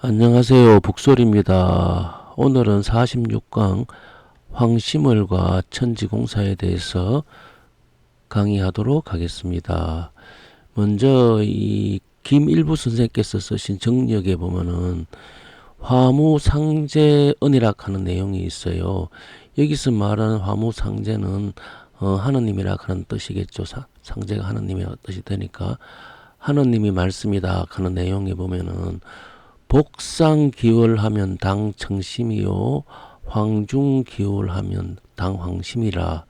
안녕하세요. 북솔입니다. 오늘은 46강 황심을과 천지공사에 대해서 강의하도록 하겠습니다. 먼저 이 김일부 선생께서 쓰신 정리역에 보면은 화무상제언이라 하는 내용이 있어요. 여기서 말하는 화무상제는 하느님이라 하는 뜻이겠죠. 상제가 하느님이라는 뜻이 되니까 하느님이 말씀이다 하는 내용에 보면은 복상기월하면 당청심이요 황중기월하면 당황심이라.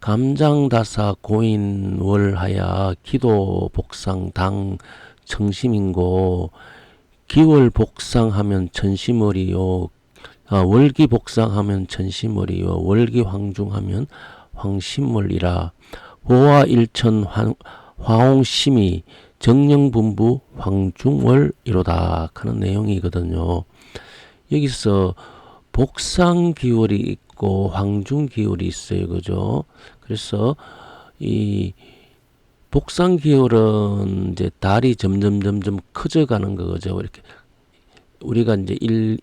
감장다사 고인월하야 기도복상 당청심인고 기월복상하면 천심월이요 월기복상하면 천심월이요 월기황중하면 황심월이라. 보화일천 화홍심이 정령분부 황중월이로다 하는 내용이거든요. 여기서 복상기월이 있고 황중기월이 있어요. 그죠? 그래서 이 복상기월은 이제 달이 점점 커져가는 거죠. 이렇게 우리가 이제 1,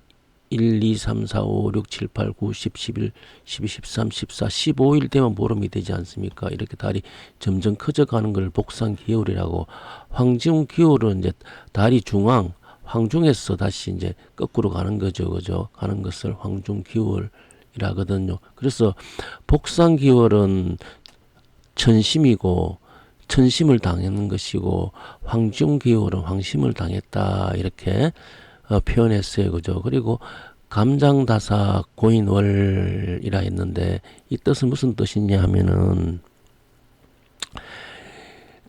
2, 3, 4, 5, 6, 7, 8, 9, 10, 11, 12, 13, 14, 15일 되면 보름이 되지 않습니까? 이렇게 달이 점점 커져가는 걸 복상기울이라고. 황중기울은 이제 달이 중앙, 황중에서 다시 이제 거꾸로 가는 거죠. 그죠? 가는 것을 황중기울이라거든요. 그래서 복상기울은 천심이고, 천심을 당하는 것이고, 황중기울은 황심을 당했다. 이렇게 표현했어요. 그죠? 그리고 감장다사 고인월이라 했는데 이 뜻은 무슨 뜻이냐 하면은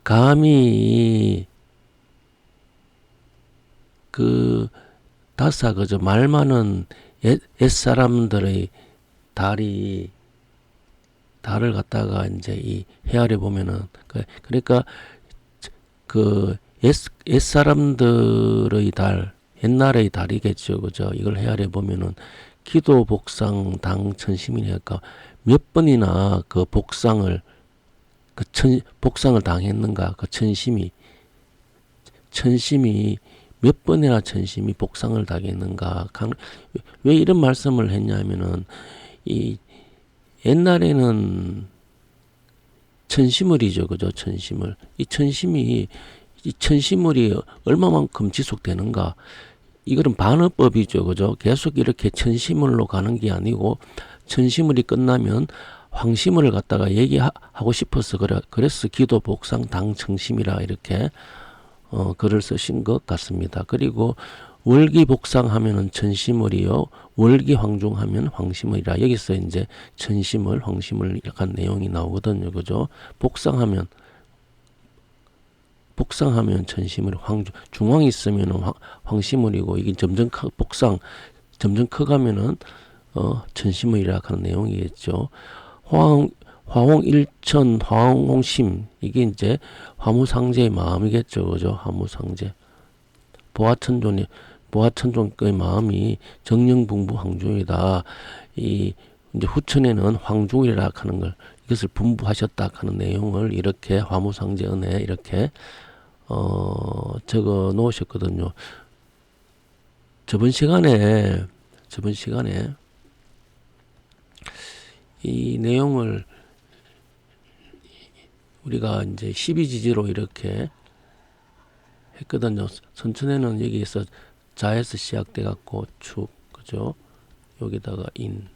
감이 그 다사 그죠? 말 많은 옛사람들의 달을 갖다가 이제 이 헤아려 보면은 그러니까 그 옛사람들의 달 옛날의 달이겠죠. 그죠? 이걸 헤아려 보면은 기도 복상 당천심이니까 몇 번이나 그 복상을 복상을 당했는가? 그 천심이 몇 번이나 천심이 복상을 당했는가? 왜 이런 말씀을 했냐면은 이 옛날에는 천심을이죠. 그죠? 천심을. 이 천심을이 얼마만큼 지속되는가? 이거는 반어법이죠. 그죠? 계속 이렇게 천심을로 가는 게 아니고 천심을이 끝나면 황심을 갖다가 얘기하고 싶어서 그래서 기도 복상 당청심이라 이렇게 글을 쓰신 것 같습니다. 그리고 월기 복상하면은 천심을이요. 월기 황중하면 황심을이라. 여기서 이제 천심을 황심을 약간 내용이 나오거든요. 그죠? 복상하면 천심을 중앙이 있으면 황심을이고 이게 점점 점점 커가면은 천심을이라 하는 내용이겠죠. 화홍일천 화홍심 이게 이제 화무상제의 마음이겠죠. 그죠? 화무상제 보아천종의 마음이 정령분부 황중이다. 이 이제 후천에는 황중이라 하는 걸 이것을 분부하셨다 하는 내용을 이렇게 화무상제 은에 이렇게 적어 놓으셨거든요. 저번 시간에 이 내용을 우리가 이제 12지지로 이렇게 했거든요. 선천에는 여기에서 자에서 시작돼 갖고 축, 그죠? 여기다가 인,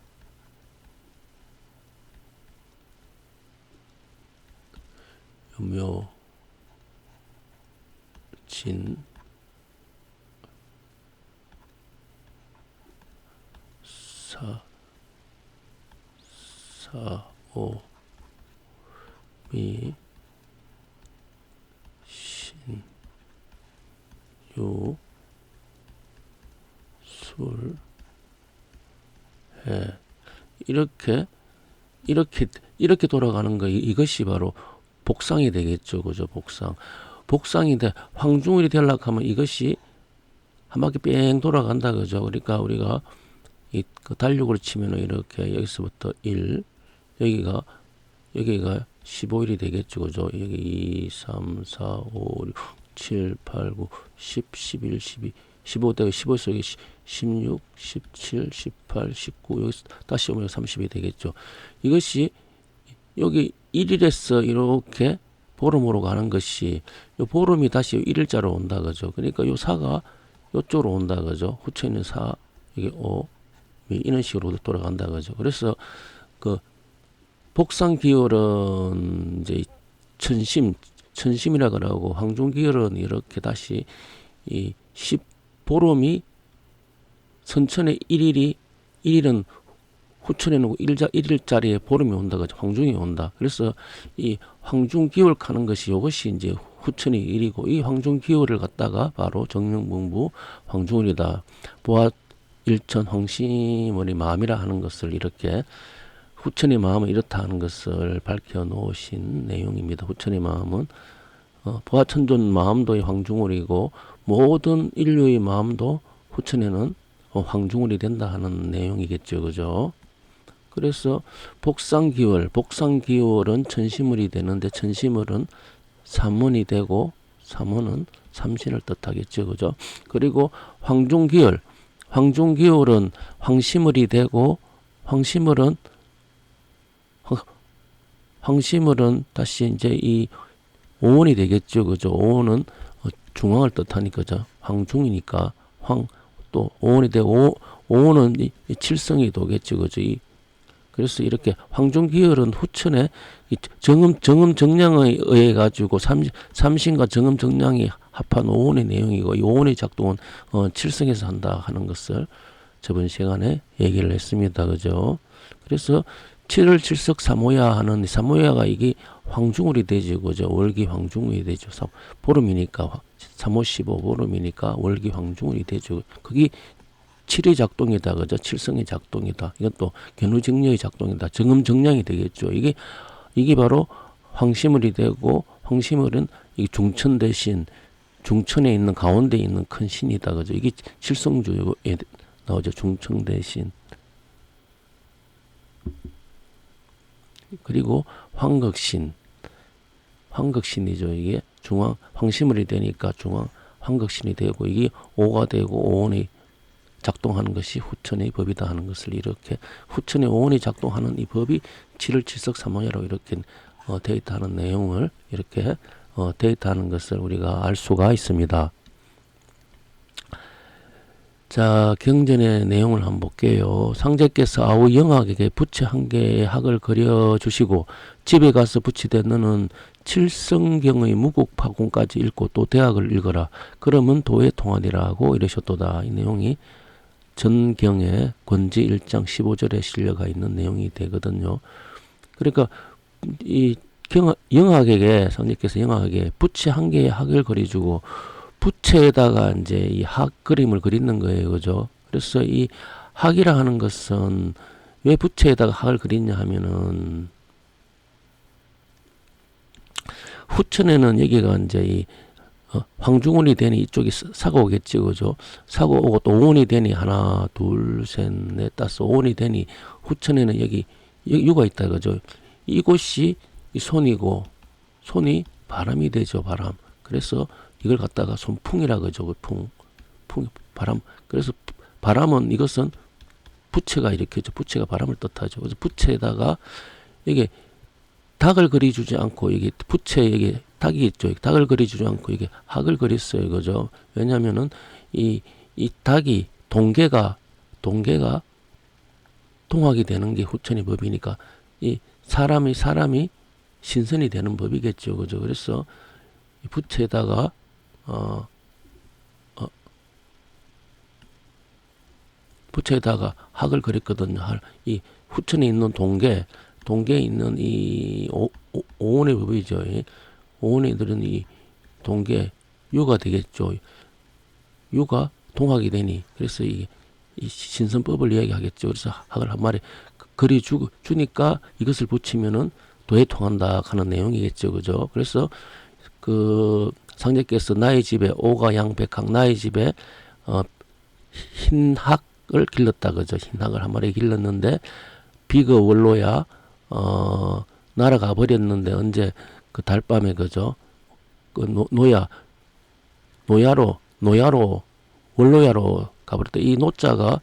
묘, 진, 사, 오, 미, 신, 유, 술, 해. 이렇게 돌아가는 거 이것이 바로 복상이 되겠죠. 그죠? 복상인데 황중일이 되려고 하면 이것이 한 바퀴 뺑 돌아간다. 그죠? 그러니까 우리가 그 달력으로 치면은 이렇게 여기서부터 1 여기가 15일이 되겠죠. 그죠? 여기 2, 3, 4, 5, 6, 7, 8, 9, 10, 11, 12, 15 15에서 여기 16, 17, 18, 19 여기 다시 오면 30이 되겠죠. 이것이 여기 1일에서 이렇게 보름으로 가는 것이 요 보름이 다시 1일자로 온다 그죠. 그러니까 요 4가 요쪽으로 온다 그죠. 후처 있는 4 이게 5 이런 식으로 돌아간다 그죠. 그래서 그 복상 기울은 이제 천심이라 그러고 황중 기울은 이렇게 다시 이 10보름이 선천의 1일은 후천에는 1일짜리에 보름이 온다 그죠. 황중이 온다. 그래서 이 황중 기울 가는 것이 이것이 이제 후천의 일이고 이 황중 기울을 갖다가 바로 정명분부 황중을이다. 보아 일천 황심의 마음이라 하는 것을 이렇게 후천의 마음은 이렇다 하는 것을 밝혀 놓으신 내용입니다. 후천의 마음은 보아천존 마음도 황중울이고 모든 인류의 마음도 후천에는 황중울이 된다 하는 내용이겠죠. 그죠? 그래서 복상기월은 천심을이 되는데 천심을은 삼원이 되고 삼원은 삼신을 뜻하겠죠. 그죠? 그리고 황중기월은 황심을이 되고 황심을은 다시 이제 이 오원이 되겠죠. 그죠? 오원은 중앙을 뜻하니까 황중이니까 또 오원이 되고 오원은 이 칠성이 도겠죠. 그죠? 그래서 이렇게 황중기열은 후천에 정음정량에 의해 가지고 삼신과 정음정량이 합한 오원의 내용이고 이 오원의 작동은 칠성에서 한다 하는 것을 저번 시간에 얘기를 했습니다. 그죠? 그래서 7월 7석 사모야 하는 사모야가 이게 황중울이 되죠. 그죠? 월기 황중울이 되죠. 보름이니까 3호 15 보름이니까 월기 황중울이 되죠. 그게 7의 작동이다. 그죠? 칠성의 작동이다. 이건 또 견우정려의 작동이다. 정음정량이 되겠죠. 이게 바로 황심을이 되고 황심을은 이 중천 대신 중천에 있는 가운데 있는 큰 신이다. 그죠? 이게 칠성주에 나오죠. 중천 대신. 그리고 황극신이죠. 이게 중앙 황심을이 되니까 중앙 황극신이 되고 이게 오가 되고 오원이 작동하는 것이 후천의 법이다 하는 것을 이렇게 후천의 오원이 작동하는 이 법이 7월 7석 삼원이라고 이렇게 되어 있다는 내용을 이렇게 되어 있다는 것을 우리가 알 수가 있습니다. 자, 경전의 내용을 한번 볼게요. 상제께서 아우 영학에게 부채 한 개의 학을 그려주시고 집에 가서 부치되 너는 칠성경의 무국파공까지 읽고 또 대학을 읽어라. 그러면 도에 통하리라고 이러셨도다. 이 내용이 전경의 권지 1장 15절에 실려가 있는 내용이 되거든요. 그러니까 이 영학에게 상제께서 영학에게 부채 한 개의 학을 그려주고 부채에다가 이제 이 학 그림을 그리는 거예요. 그죠? 그래서 이 학이라 하는 것은 왜 부채에다가 학을 그리냐 하면은 후천에는 여기가 이제 이 황중원이 되니 이쪽이 사고 오겠지. 그죠? 사고 오고 또 오원이 되니 하나, 둘, 셋, 넷, 다섯, 오원이 되니 후천에는 여기 유가 있다. 그죠? 이곳이 이 손이고 손이 바람이 되죠. 바람. 그래서 이걸 갖다가 손풍이라 그러죠. 바람. 그래서 바람은 이것은 부채가 이렇게 부채가 바람을 뜻하죠. 그래서 부채에다가 이게 닭을 그려주지 않고 이게 부채에 이게 닭이 있죠. 닭을 그려주지 않고 이게 학을 그렸어요. 그죠? 왜냐면은 이 닭이 동계가 동학이 되는 게 후천의 법이니까 이 사람이 신선이 되는 법이겠죠. 그죠? 그래서 이 부채에다가 부채에다가 학을 그렸거든요. 이 후천에 있는 동계에 있는 이 오온의 법이죠. 오온에 들은 이 동계 유가 되겠죠. 유가 동학이 되니 그래서 이 신선법을 이야기하겠죠. 그래서 학을 한 마리 그려주니까 이것을 붙이면은 도에 통한다 하는 내용이겠죠. 그죠? 그래서 그 상제께서 나의 집에 오가 양백학 나의 집에 흰학을 길렀다. 그죠? 흰학을 한 마리 길렀는데 비거 원로야 날아가 버렸는데 언제 그 달밤에 그죠? 그 노야로 원로야로 가버렸다. 이 노자가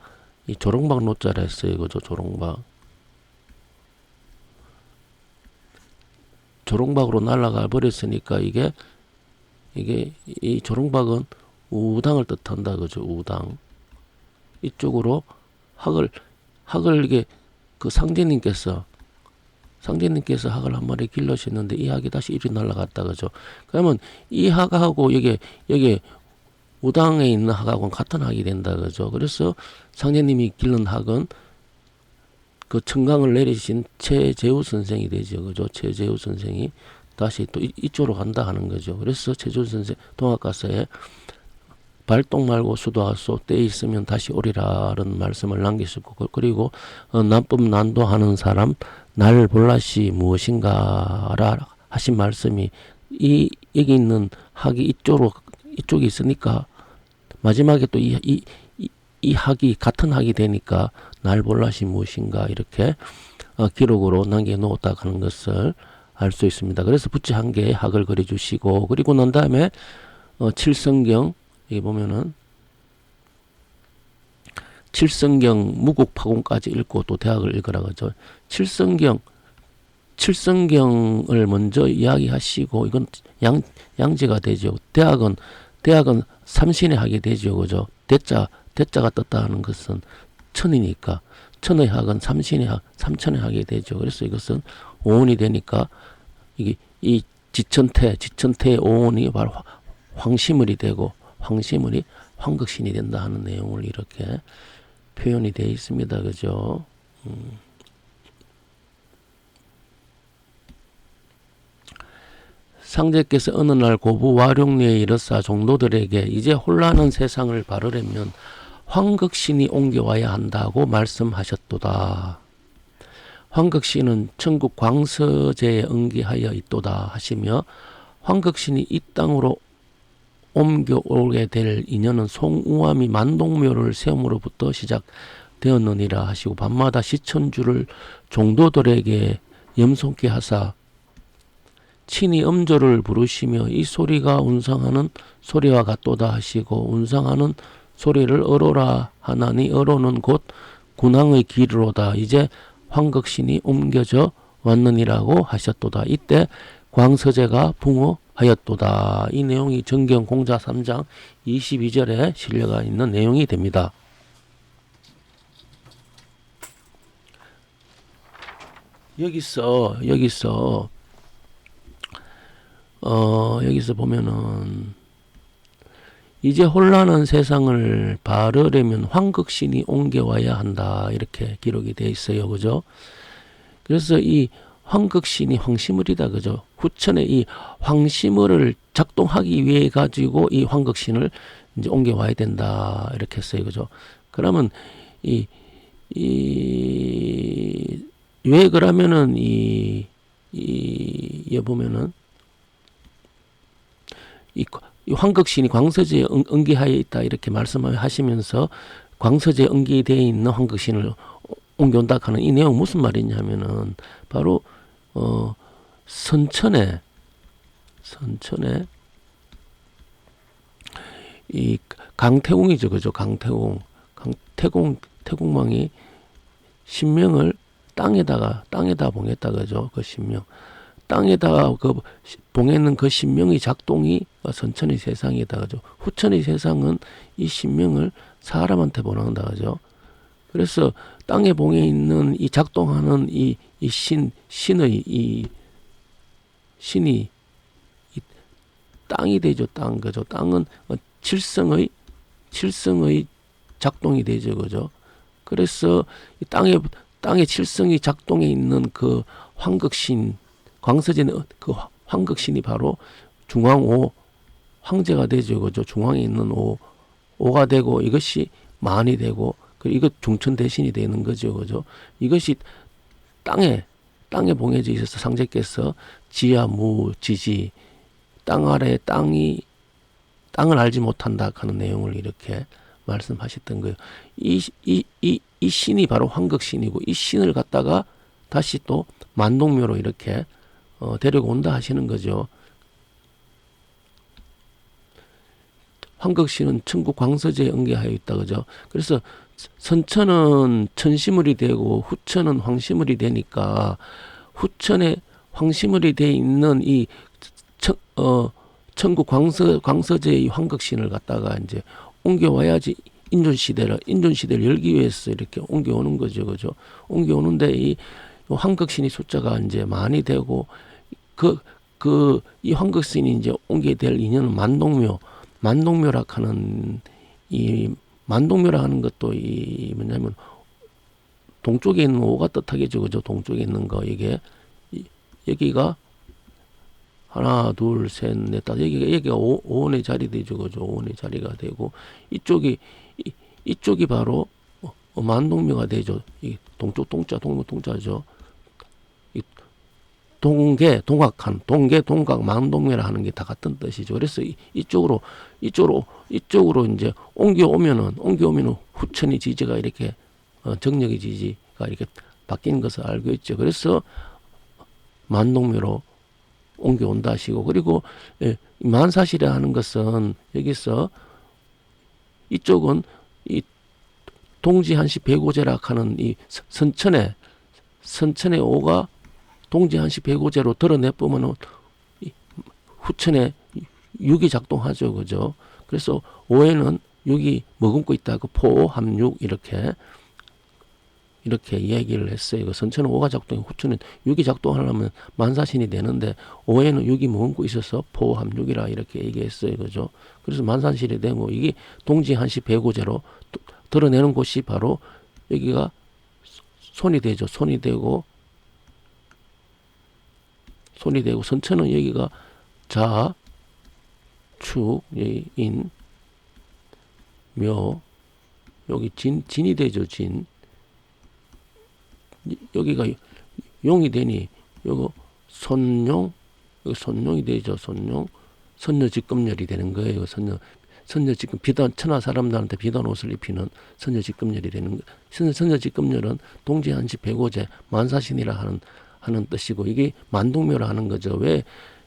이 조롱박 노자라 했어요. 그죠? 조롱박으로 날아가 버렸으니까 이게 이 조롱박은 우당을 뜻한다. 그죠? 우당. 이쪽으로 학을 이게 그 상제님께서 학을 한 마리 길러셨는데 이 학이 다시 이리 날아갔다. 그죠? 그러면 이 학하고 여기 우당에 있는 학하고는 같은 학이 된다. 그죠? 그래서 상제님이 길른 학은 그 청강을 내리신 최재우 선생이 되죠. 그죠? 최재우 선생이 다시 또 이쪽으로 간다 하는 거죠. 그래서 최재우 선생 동학가서에 발동 말고 수도하소 때 있으면 다시 오리라는 말씀을 남기셨고, 그리고 나쁨 난도하는 사람 날 볼라시 무엇인가라 하신 말씀이 여기 있는 학이 이쪽에 있으니까 마지막에 또 이 학이 같은 학이 되니까 날 볼라시 무엇인가 이렇게 기록으로 남겨놓았다 하는 것을 알 수 있습니다. 그래서 부채 한 개의 학을 그려주시고, 그리고 난 다음에 칠성경 여기 보면은 칠성경 무국파공까지 읽고 또 대학을 읽으라 그러죠. 칠성경을 먼저 이야기하시고, 이건 양지가 되죠. 대학은 삼신에 하게 되죠. 그죠? 대자가 떴다 하는 것은 천이니까 천의 학은 삼천에 하게 되죠. 그래서 이것은 오온이 되니까 이게 이 지천태의 오온이 바로 황시물이 되고, 황시물이 황극신이 된다 하는 내용을 이렇게 표현이 되어 있습니다. 그죠? 상제께서 어느 날 고부 와룡리에 이르사 종도들에게 이제 혼란한 세상을 바르려면 황극신이 옮겨와야 한다고 말씀하셨도다. 황극신은 천국 광서제에 응기하여 있도다 하시며, 황극신이 이 땅으로 옮겨오게 될 인연은 송우암이 만동묘를 세움으로부터 시작되었느니라 하시고, 밤마다 시천주를 종도들에게 염송케 하사 친히 음조를 부르시며 이 소리가 운상하는 소리와 같도다 하시고, 운상하는 소리를 어로라 하나니 어로는 곧 군왕의 길로다. 이제 황극신이 옮겨져 왔느니라고 하셨도다. 이때 광서제가 붕어하였도다. 이 내용이 정경 공자 3장 22절에 실려가 있는 내용이 됩니다. 여기서 보면은 이제 혼란한 세상을 바르려면 황극신이 옮겨와야 한다 이렇게 기록이 되어 있어요. 그죠? 그래서 이 황극신이 황시물이다. 그죠? 후천에 이 황시물을 작동하기 위해 가지고 이 황극신을 이제 옮겨와야 된다 이렇게 했어요. 그죠? 그러면 왜 그러면은 이 보면은 이 황극신이 광서제에 응기하여 있다 이렇게 말씀하시면서 광서제에 응기되어 있는 황극신을 옮겨온다 하는 이 내용 무슨 말이냐면은 바로 선천에 이 강태공이죠. 그죠? 태공망이 신명을 땅에다 봉했다. 그죠? 그 신명. 땅에다가 그 봉해는 그 신명의 작동이 선천의 세상이다. 그죠? 후천의 세상은 이 신명을 사람한테 보낸다. 그죠? 그래서 땅에 봉해 있는 이 작동하는 이 신의 신이 이 땅이 되죠. 땅. 그죠? 땅은 칠성의 작동이 되죠. 그죠? 그래서 이 땅의 칠성이 작동해 있는 그 황극신, 광서제는 그 황극신이 바로 중앙오 황제가 되죠. 그죠? 중앙에 있는 오가 되고, 이것이 만이 되고, 이것 중천 대신이 되는 거죠. 그죠? 이것이 땅에 봉해져 있어서 상제께서 지하 무지지, 땅 아래 땅을 알지 못한다 하는 내용을 이렇게 말씀하셨던 거예요. 이 신이 바로 황극신이고, 이 신을 갖다가 다시 또 만동묘로 이렇게 데리고 온다 하시는 거죠. 황극신은 천국 광서제에 응계하여 있다 그죠. 그래서 선천은 천시물이 되고 후천은 황시물이 되니까 후천에 황시물이 돼 있는 이 천국 광서제의 황극신을 갖다가 이제 옮겨와야지 인존시대를 열기 위해서 이렇게 옮겨오는 거죠, 그죠? 옮겨오는데 이 황극신이 숫자가 이제 많이 되고 이 황극신이 이제 옮게 될 인연은 만동묘라 하는 이 만동묘라 하는 것도 이 뭐냐면 동쪽에 있는 오가 뜻하겠죠, 그죠? 동쪽에 있는 거 이게 여기가 하나, 둘, 셋, 넷, 다섯. 여기가 오원의 자리 되죠, 그죠? 오원의 자리가 되고 이쪽이 바로 만동묘가 되죠. 이 동쪽 동자죠. 이 동계, 동각한, 동각, 만동묘라 하는 게 다 같은 뜻이죠. 그래서 이쪽으로 이제 옮겨오면은 후천의 지지가 이렇게 정력의 지지가 이렇게 바뀌는 것을 알고 있죠. 그래서 만동묘로 옮겨온다 하시고, 그리고 만사시라 하는 것은 여기서 이쪽은 이 동지한시 백오제라 하는 이 선천의 오가 동지한시 백오제로 드러내보면 후천에 육이 작동하죠, 그죠? 그래서 오에는 육이 머금고 있다고 포함육 이렇게 이야기를 했어요. 선천은 오가 작동해 후천은 육이 작동하려면 만사신이 되는데 오에는 육이 머금고 있어서 포함육이라 이렇게 얘기했어요, 그죠? 그래서 만사신이 되고 이게 동지한시 백오제로 드러내는 곳이 바로 여기가 손이 되죠. 손이 되고 선천은 여기가 자, 축, 인, 묘, 여기 진이 되죠. 진. 여기가 용이 되니 요거 손용, 여기 손용이 되죠. 손용. 선녀직금열이 되는 거예요. 선녀직금 천하 사람들한테 비단 옷을 입히는 선녀직금열이 되는 거. 선녀직금열은 동지한시 백오제 만사신이라 하는 뜻이고 이게 만동묘라 하는 거죠. 왜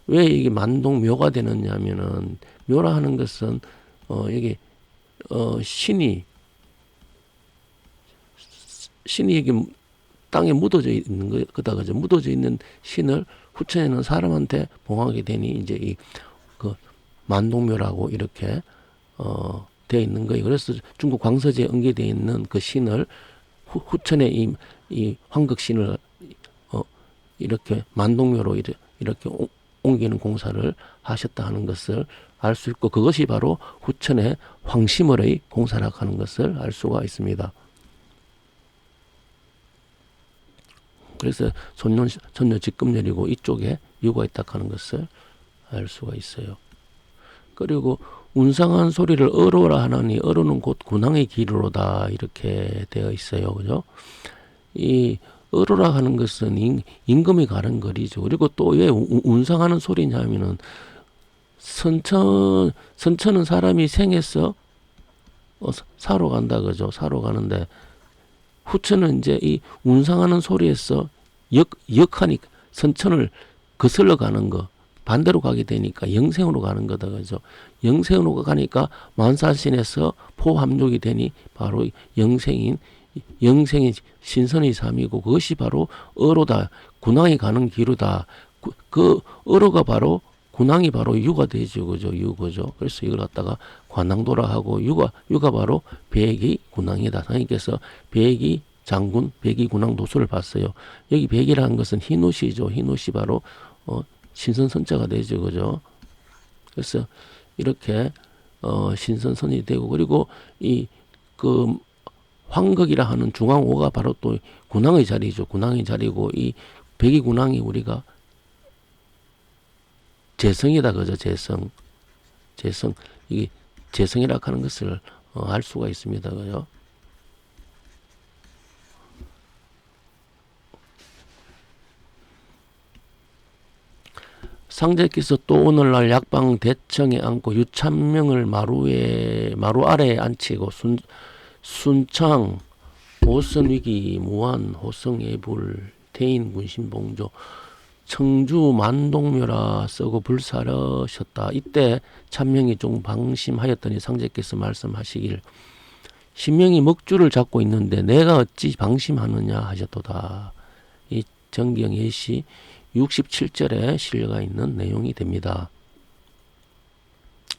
이게 만동묘가 되느냐 하면은 묘라 하는 것은 여기 신이 여기 땅에 묻어져 있는 거다 그죠. 묻어져 있는 신을 후천에는 사람한테 봉하게 되니 이제 그 만동묘라고 이렇게 되어 있는 거예요. 그래서 중국 광서제에 응계되어 있는 그 신을 후천에 이 황극신을 이렇게 만동묘로 이렇게 옮기는 공사를 하셨다 하는 것을 알 수 있고 그것이 바로 후천의 황시물의 공사라 하는 것을 알 수가 있습니다. 그래서 손녀 직금열이고 이쪽에 유가 있다 하는 것을 알 수가 있어요. 그리고 운상한 소리를 어로라 하나니 어로는 곧 군항의 기로다 이렇게 되어 있어요. 그죠? 이 어로라 하는 것은 임금이 가는 거리죠. 그리고 또 왜 운상하는 소리냐 하면은 선천은 사람이 생해서 사로 간다 그죠. 사로 가는데 후천은 이제 이 운상하는 소리에서 역하니까 선천을 거슬러 가는 거 반대로 가게 되니까 영생으로 가는 거다 그죠. 영생으로 가니까 만사신에서 포함육이 되니 바로 영생인 신선의 삶이고 그것이 바로 어로다. 군항이 가는 기로다. 그 어로가 바로 군항이 바로 유가 되죠. 그죠? 유거죠. 그래서 이걸 갖다가 관항도라 하고 유가 바로 백이 군항이다. 하나님께서 백이 장군, 백이 군항 도수를 봤어요. 여기 백이라는 것은 흰옷이죠. 흰옷이 바로 신선선자가 되죠. 그죠? 그래서 이렇게 신선선이 되고 그리고 그 황극이라 하는 중앙오가 바로 또 군항의 자리죠. 군항의 자리고 이 백이 군항이 우리가 재성이다 그죠. 재성 이게 재성이라 하는 것을 알 수가 있습니다. 그죠. 상제께서 또 오늘날 약방 대청에 앉고 유찬명을 마루 아래에 앉히고 순창 오선위기 무한 호성예불 대인 군신봉조 청주 만동묘라 쓰고 불사르셨다. 이때 찬명이 좀 방심하였더니 상제께서 말씀하시길 신명이 먹주를 잡고 있는데 내가 어찌 방심하느냐 하셨도다. 이 정경 예시 67절에 실려가 있는 내용이 됩니다.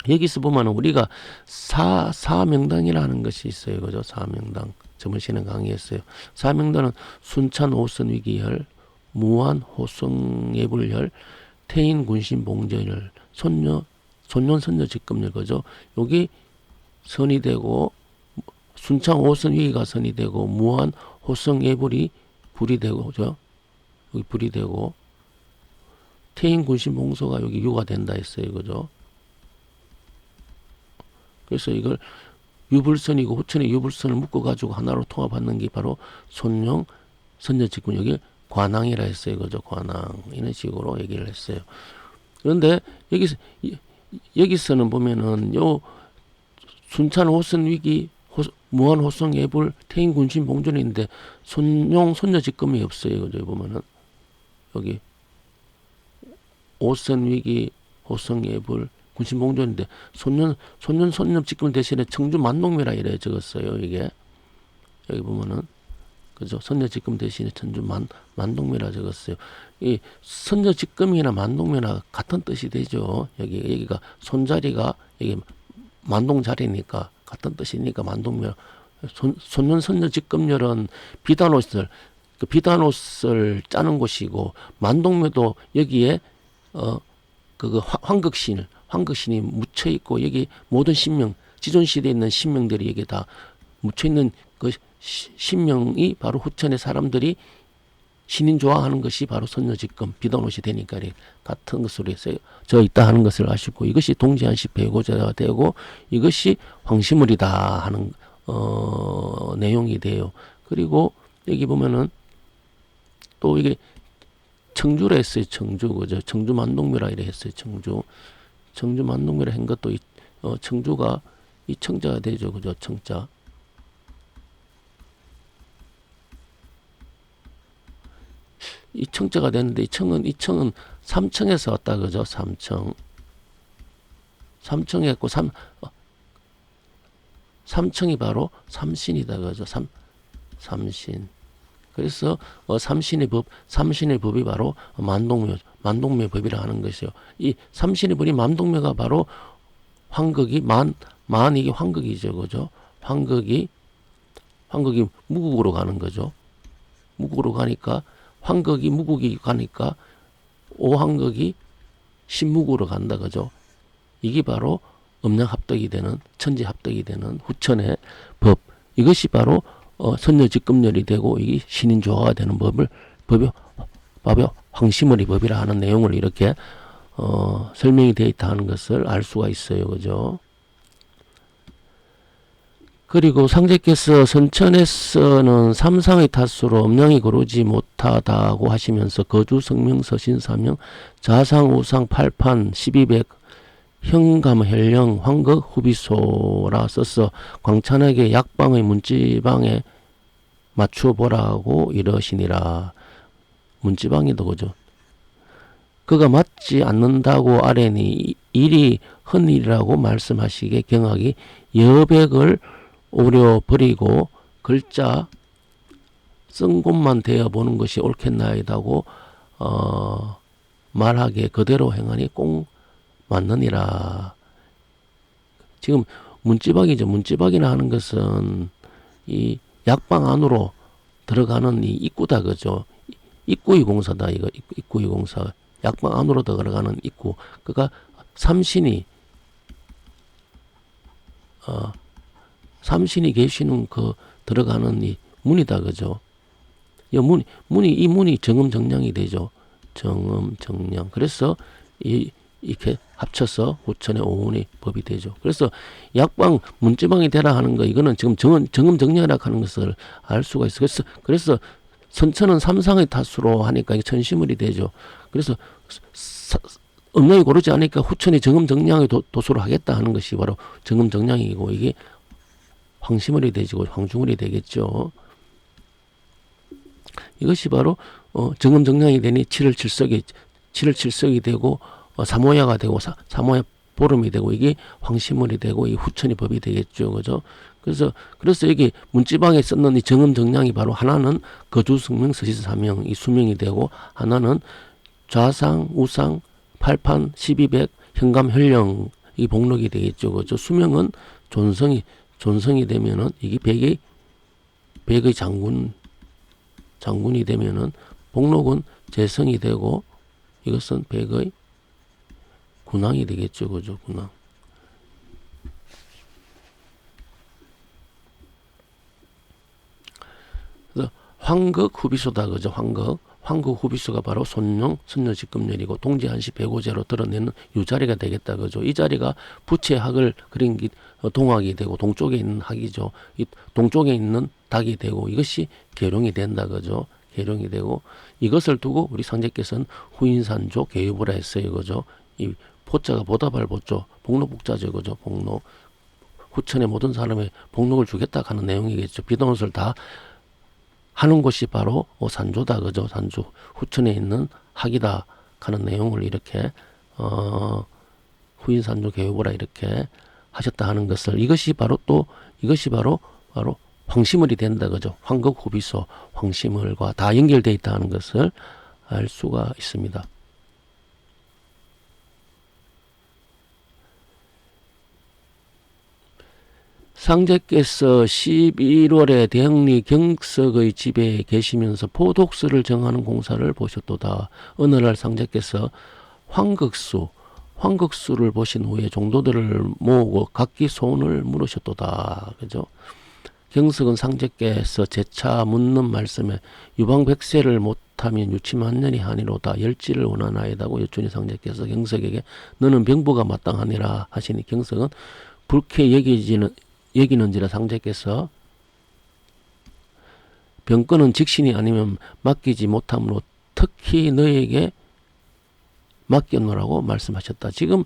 여기서 보면 우리가 사명당이라는 것이 있어요. 그죠? 사명당. 저번 시간에 강의했어요. 사명당은 순찬 오선 위기열, 무한 호성예불열, 태인 군신 봉전열, 손년 선녀 직급열. 그죠? 여기 선이 되고 순창 오선 위기가 선이 되고 무한 호성예불이 불이 되고 그죠? 여기 불이 되고 태인 군신 봉소가 여기 유가 된다 했어요. 그죠? 그래서 이걸 유불선이고 호천의 유불선을 묶어가지고 하나로 통합하는 게 바로 손룡 선녀직군. 여기 관왕이라 했어요. 그죠? 관왕. 이런 식으로 얘기를 했어요. 그런데 여기서는 보면은 요 순찬 호선 위기 무한 호성 예불 태인 군신 봉전인데 손룡 선녀직금이 없어요. 그죠? 보면은 여기 오선 위기 호성 예불 군신봉전인데 손년 직금 대신에 청주 만동묘라 이래 적었어요. 이게 여기 보면은 그죠? 선녀 직금 대신에 청주 만동묘라 적었어요. 이 선녀 직금이나 만동묘나 같은 뜻이 되죠. 여기가 손자리가 여기 만동 자리니까 같은 뜻이니까 만동묘. 손년 선녀 직금열은 비단옷을 비단옷을 짜는 곳이고 만동묘도 여기에 황극신이 묻혀 있고 여기 모든 신명 지존 시대에 있는 신명들이 여기 다 묻혀 있는 그 신명이 바로 후천의 사람들이 신인 좋아하는 것이 바로 선녀직금 비단옷이 되니까 같은 것으로 해서 저 있다 하는 것을 아시고 이것이 동지한시 배고자가 되고 이것이 황시물이다 하는 내용이 돼요. 그리고 여기 보면은 또 이게 청주라 했어요. 청주 그죠? 청주 만동묘라 이래 했어요. 청주 만동묘라 한 것도 청주가 이 청자가 되죠. 그죠? 청자. 이 청자가 되는데 이 청은 삼청에서 왔다 그죠? 삼청했고 삼청이 바로 삼신이다 그죠? 삼신. 그래서 삼신의 법이 바로 만동묘 법이라 하는 것이요. 이 삼신의 법이 만동묘가 바로 황극이 이게 황극이죠, 그죠? 황극이 무국으로 가는 거죠. 무국으로 가니까 황극이 무국이 가니까 오황극이 신무국으로 간다, 그죠? 이게 바로 음양합덕이 되는 천지합덕이 되는 후천의 법. 이것이 바로 선녀직금열이 되고 이 신인조화가 되는 법이 황시물의 법이라 하는 내용을 이렇게 설명이 되어 있다 하는 것을 알 수가 있어요. 그죠? 그리고 상제께서 선천에서는 삼상의 탓으로 음양이 거르지 못하다고 하시면서 거주 성명서 신사명 자상 우상 팔판 1200 현감 혈령 황극 후비소라 써서 광찬에게 약방의 문지방에 맞추어 보라고 이러시니라. 문지방이도 그죠? 그가 맞지 않는다고 아래니 일이 헌일이라고 말씀하시기에 경악이 여백을 오려 버리고 글자 쓴 곳만 대어 보는 것이 옳겠나이다고 말하기에 그대로 행하니 꼭 맞느니라. 지금 문지박이죠. 문지박이나 하는 것은 이 약방 안으로 들어가는 이 입구다 그죠. 입구의 공사다 이거. 입구의 공사. 약방 안으로 들어가는 입구. 그가 삼신이 계시는 그 들어가는 이 문이다 그죠. 이 문이 정음정량이 되죠. 정음정량. 그래서 이렇게 합쳐서 후천의 오운의 법이 되죠. 그래서 약방 문지방이 되라 하는 거 이거는 지금 정음정량이라고 하는 것을 알 수가 있어요. 그래서 선천은 삼상의 탓으로 하니까 이게 천시물이 되죠. 그래서 음양이 고르지 않으니까 후천이 정음정량의 도수로 하겠다 하는 것이 바로 정음정량이고 이게 황시물이 되지고 황중물이 되겠죠. 이것이 바로 정음정량이 되니 7월 7석이 되고 사모야가 되고 사모야 보름이 되고 이게 황시물이 되고 이 후천이 법이 되겠죠. 그죠? 그래서 여기 문지방에 썼는 이 정음정량이 바로 하나는 거주승명 서신사명 이 수명이 되고 하나는 좌상, 우상, 팔판, 12백, 현감, 현령 이 복록이 되겠죠. 그죠? 수명은 존성이 되면은 이게 백의 장군이 되면은 복록은 재성이 되고 이것은 백의 군왕이 되겠죠. 그죠? 군왕. 그래서 황극 후비소다. 그죠? 황극 후비소가 바로 손룡 선녀직급렬이고 동지 한시 배고제로 드러내는 이 자리가 되겠다. 그죠? 이 자리가 부채 학을 그린 게 동학이 되고 동쪽에 있는 학이죠. 이 동쪽에 있는 닭이 되고 이것이 계룡이 된다. 그죠? 계룡이 되고 이것을 두고 우리 상제께서는 후인산조 개유보라 했어요. 그죠? 이 포자가 보다발 보죠. 복록복자죠. 그죠? 복록. 후천의 모든 사람의 복록을 주겠다 하는 내용이겠죠. 비동옷을 다 하는 곳이 바로 산조다. 그죠? 산조. 후천에 있는 학이다 하는 내용을 이렇게 후인산조 개유보라 이렇게 하셨다 하는 것을 이것이 바로 황시물이 된다. 그죠? 황극 후비소 황시물과 다 연결되어 있다 하는 것을 알 수가 있습니다. 상제께서 11월에 대흥리 경석의 집에 계시면서 포독수를 정하는 공사를 보셨도다. 어느 날 상제께서 황극수를 보신 후에 종도들을 모으고 각기 소원을 물으셨도다. 그죠? 경석은 상제께서 재차 묻는 말씀에 유방백세를 못하면 유치만년이 하니로다. 열지를 원하나이다고 여쭈니 상제께서 경석에게 너는 병부가 마땅하니라 하시니 경석은 불쾌 여기는지라 상제께서 병권은 직신이 아니면 맡기지 못하므로 특히 너에게 맡겨놓으라고 말씀하셨다. 지금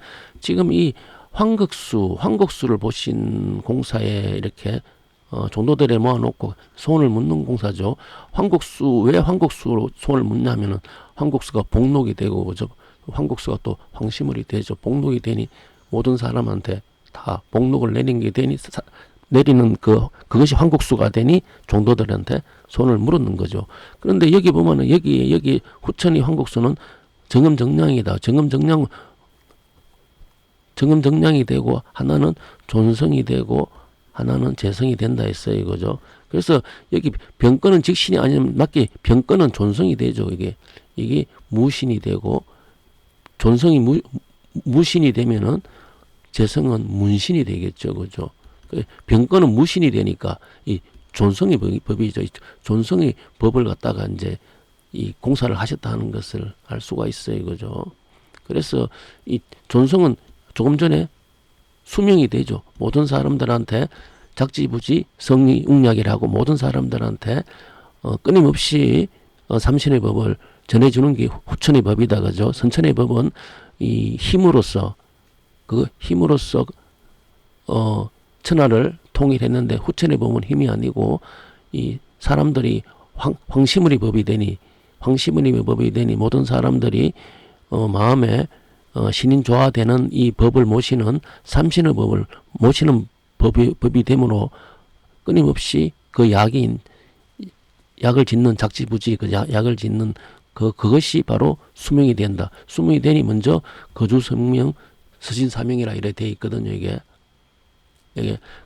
이 황극수를 보신 공사에 이렇게 종도들에 모아놓고 소원을 묻는 공사죠. 왜 황극수로 소원을 묻냐면은 황극수가 복록이 되고 그죠? 황극수가 또 황시물이 되죠. 복록이 되니 모든 사람한테 다 복록을 내리는 그것이 황국수가 되니 종도들한테 손을 물었는 거죠. 그런데 여기 보면은 여기 후천이 황국수는 정음정량이다. 정음정량이 되고 하나는 존성이 되고 하나는 재성이 된다 했어요. 이거죠. 그래서 여기 병권은 직신이 아니면 맞게 병권은 존성이 되죠. 이게 무신이 되고 존성이 무신이 되면은 재성은 문신이 되겠죠. 그죠? 병권은 무신이 되니까 이 존성의 법이죠. 존성의 법을 갖다가 이제 이 공사를 하셨다 하는 것을 알 수가 있어요. 그죠? 그래서 이 존성은 조금 전에 수명이 되죠. 모든 사람들한테 작지부지 성리웅약이라고 모든 사람들한테 끊임없이 삼신의 법을 전해주는 게 후천의 법이다. 그죠? 선천의 법은 이 힘으로써 천하를 통일했는데 후천의 법은 힘이 아니고 이 사람들이 황시물의 법이 되니 모든 사람들이 마음에 신인조화되는 이 법을 모시는 삼신의 법을 모시는 법이 되므로 끊임없이 그 약을 짓는 작지부지 약을 짓는 그것이 바로 수명이 된다. 수명이 되니 먼저 거주성명 서신사명이라 이래 돼 있거든요. 이게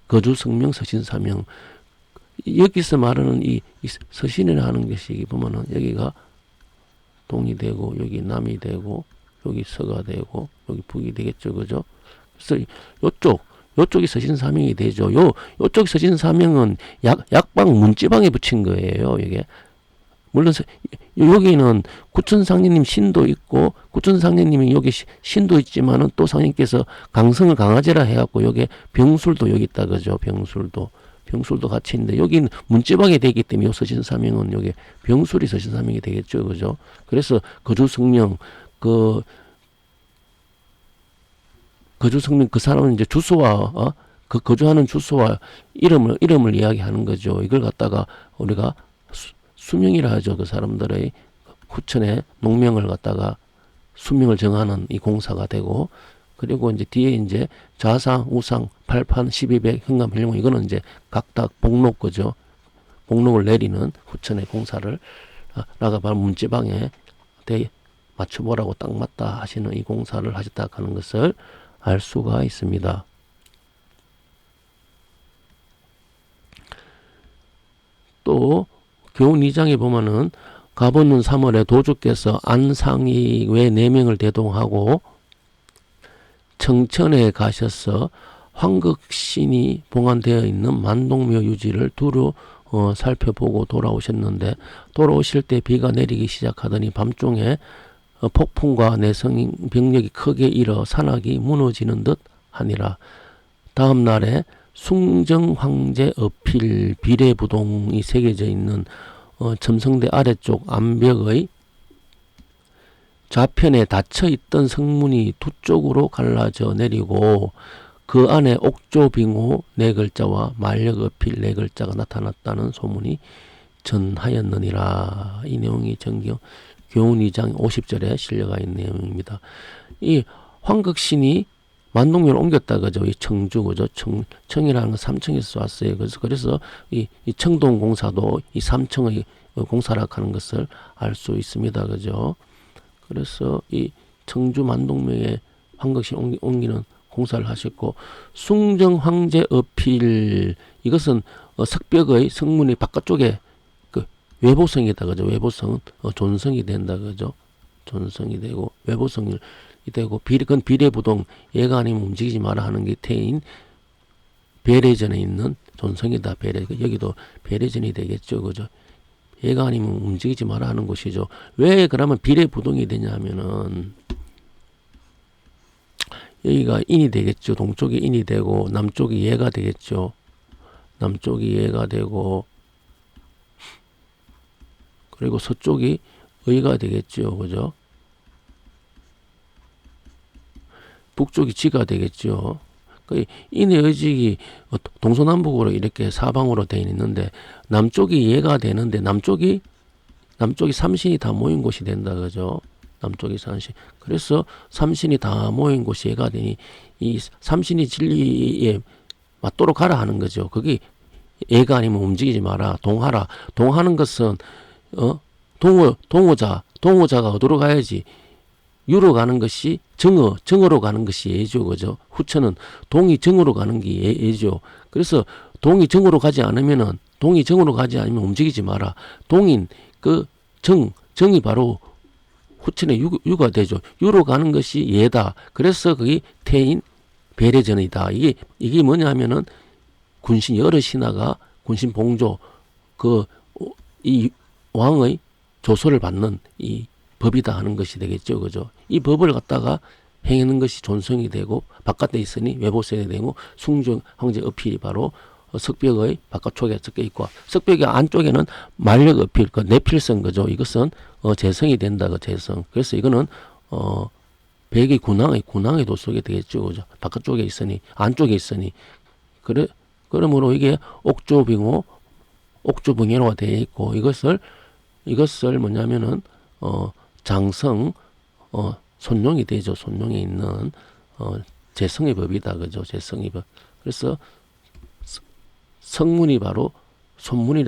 거주성명 서신사명. 여기서 말하는 이 서신이라 하는 것이 보면은 여기가 동이 되고 여기 남이 되고 여기 서가 되고 여기 북이 되겠죠. 그죠? 그래서 요쪽이 서신사명이 되죠. 요쪽 서신사명은 약방 문지방에 붙인 거예요. 이게 물론 여기는 구천상제님 신도 있고 구천상제님이 여기 신도 있지만은 또 상제님께서 강성을 강화제라 해갖고 여기 병술도 여기 있다. 그죠? 병술도 같이 있는데 여기는 문지방에 되기 때문에 요 서신사명은 여기 병술이 서신사명이 되겠죠. 그죠? 그래서 거주성명 거주성명 그 사람은 이제 주소와 그 거주하는 주소와 이름을 이야기하는 거죠. 이걸 갖다가 우리가 수명이라 하죠. 그 사람들의 후천의 농명을 갖다가 수명을 정하는 이 공사가 되고, 그리고 이제 뒤에 이제 좌상, 우상, 팔판, 1200, 현감, 헬룡, 이거는 이제 각각 복록 거죠. 복록을 내리는 후천의 공사를 라가 바로 문지방에 맞춰보라고 딱 맞다 하시는 이 공사를 하셨다 하는 것을 알 수가 있습니다. 또 교훈 2장에 보면은 갑오년 3월에 도주께서 안상이 외 4명을 대동하고 청천에 가셔서 황극신이 봉안되어 있는 만동묘 유지를 두루 살펴보고 돌아오셨는데, 돌아오실 때 비가 내리기 시작하더니 밤중에 폭풍과 내성 병력이 크게 일어 산악이 무너지는 듯 하니라. 다음 날에 숭정황제 어필 비례부동이 새겨져 있는 첨성대 아래쪽 암벽의 좌편에 닫혀있던 성문이 두 쪽으로 갈라져 내리고 그 안에 옥조빙호 4글자와 만력어필 4글자가 나타났다는 소문이 전하였느니라. 이 내용이 정경 교훈 2장 50절에 실려가 있는 내용입니다. 이 황극신이 만동묘를 옮겼다 그죠. 이 청주 그죠. 청이라는 건 삼청에서 왔어요. 그래서 이 청동 공사도 이 삼청의 공사라 하는 것을 알 수 있습니다. 그죠. 그래서 이 청주 만동묘에 황극신 옮기는 공사를 하셨고, 숭정 황제 어필, 이것은 석벽의 성문이 바깥쪽에 그 외보성이다 그죠. 외보성은 존성이 된다 그죠. 존성이 되고 외보성이 되고 그건 비례부동, 얘가 아니면 움직이지 마라 하는 게 태인 배례전에 있는 존성이다. 배례, 여기도 배례전이 되겠죠 그죠. 얘가 아니면 움직이지 마라 하는 것이죠. 왜 그러면 비례부동이 되냐 하면은 여기가 인이 되겠죠. 동쪽이 인이 되고 남쪽이 예가 되겠죠. 남쪽이 예가 되고 그리고 서쪽이 의가 되겠죠. 그죠? 북쪽이 지가 되겠죠. 인의 의직이 동서남북으로 이렇게 사방으로 되어 있는데 남쪽이 예가 되는데 남쪽이 삼신이 다 모인 곳이 된다. 그죠? 남쪽이 삼신. 그래서 삼신이 다 모인 곳이 예가 되니 이 삼신이 진리에 맞도록 가라 하는 거죠. 그게 예가 아니면 움직이지 마라. 동하라. 동하는 것은 동호자가 어디로 가야지? 유로 가는 것이 정으로 가는 것이 예죠. 그죠? 후천은 동이 정으로 가는 게 예죠. 그래서 동이 정으로 가지 않으면 움직이지 마라. 동인 정이 바로 후천의 유가 되죠. 유로 가는 것이 예다. 그래서 그게 태인 배례전이다. 이게 뭐냐 하면은 군신 여러 신하가 군신 봉조 이 왕의 조소를 받는 이 법이다 하는 것이 되겠죠. 그죠? 이 법을 갖다가 행하는 것이 존성이 되고 바깥에 있으니 외보성이 되고 숭정 황제 어필이 바로 석벽의 바깥쪽에 적혀 있고 석벽의 안쪽에는 만력 어필 그 내필성 거죠. 이것은 재성이 된다 그 재성. 그래서 이거는 백의 군왕의 도속이 되겠죠. 그죠? 바깥쪽에 있으니 안쪽에 있으니 그러므로 이게 옥조빙호가 되어 있고 이것을 뭐냐면은 장성 손룡이 되죠. 손룡에 있는 재성의 법이다. 그죠? 재성의 법. 그래서 성문이 바로 손문이